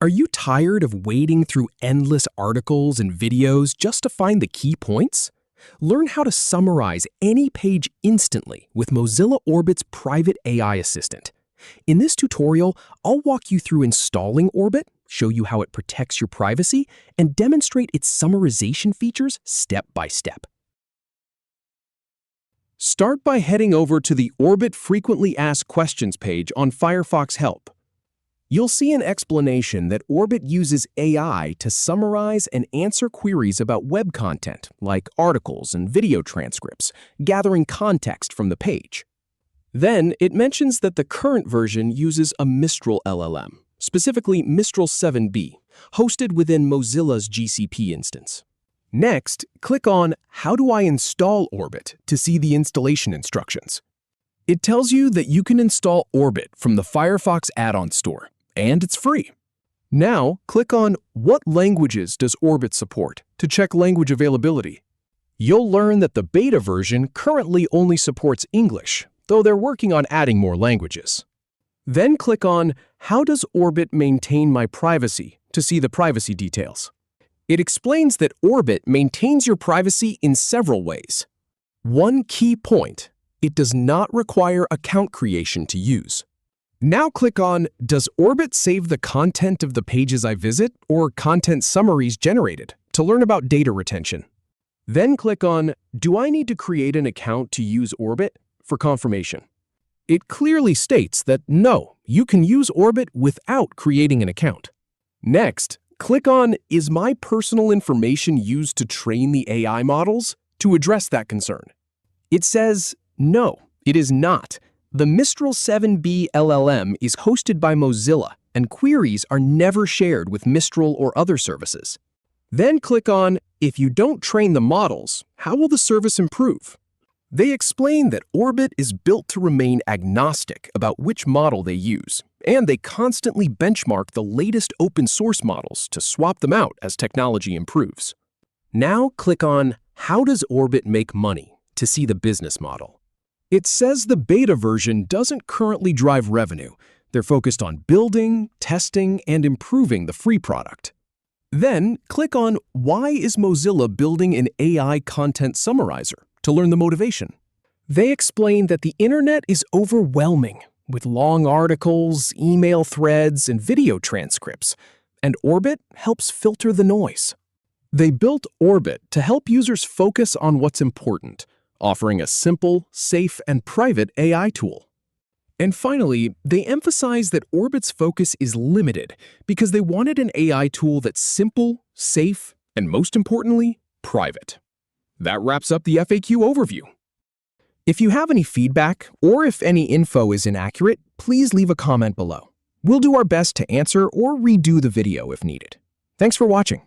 Are you tired of wading through endless articles and videos just to find the key points? Learn how to summarize any page instantly with Mozilla Orbit's private AI assistant. In this tutorial, I'll walk you through installing Orbit, show you how it protects your privacy, and demonstrate its summarization features step by step. Start by heading over to the Orbit Frequently Asked Questions page on Firefox Help. You'll see an explanation that Orbit uses AI to summarize and answer queries about web content, like articles and video transcripts, gathering context from the page. Then, it mentions that the current version uses a Mistral LLM, specifically Mistral 7B, hosted within Mozilla's GCP instance. Next, click on How do I install Orbit to see the installation instructions. It tells you that you can install Orbit from the Firefox add-on store, and it's free. Now, click on What languages does Orbit support to check language availability. You'll learn that the beta version currently only supports English, though they're working on adding more languages. Then click on How does Orbit maintain my privacy to see the privacy details. It explains that Orbit maintains your privacy in several ways. One key point, it does not require account creation to use. Now click on Does Orbit save the content of the pages I visit or content summaries generated to learn about data retention. Then click on Do I need to create an account to use Orbit for confirmation. It clearly states that no, you can use Orbit without creating an account. Next, click on Is my personal information used to train the AI models to address that concern. It says no, it is not. The Mistral 7B LLM is hosted by Mozilla, and queries are never shared with Mistral or other services. Then click on If you don't train the models, how will the service improve? They explain that Orbit is built to remain agnostic about which model they use, and they constantly benchmark the latest open source models to swap them out as technology improves. Now click on How does Orbit make money to see the business model. It says the beta version doesn't currently drive revenue. They're focused on building, testing, and improving the free product. Then click on Why is Mozilla building an AI content summarizer to learn the motivation. They explain that the internet is overwhelming with long articles, email threads, and video transcripts, and Orbit helps filter the noise. They built Orbit to help users focus on what's important, offering a simple, safe, and private AI tool. And finally, they emphasize that Orbit's focus is limited because they wanted an AI tool that's simple, safe, and most importantly, private. That wraps up the FAQ overview. If you have any feedback or if any info is inaccurate, please leave a comment below. We'll do our best to answer or redo the video if needed. Thanks for watching.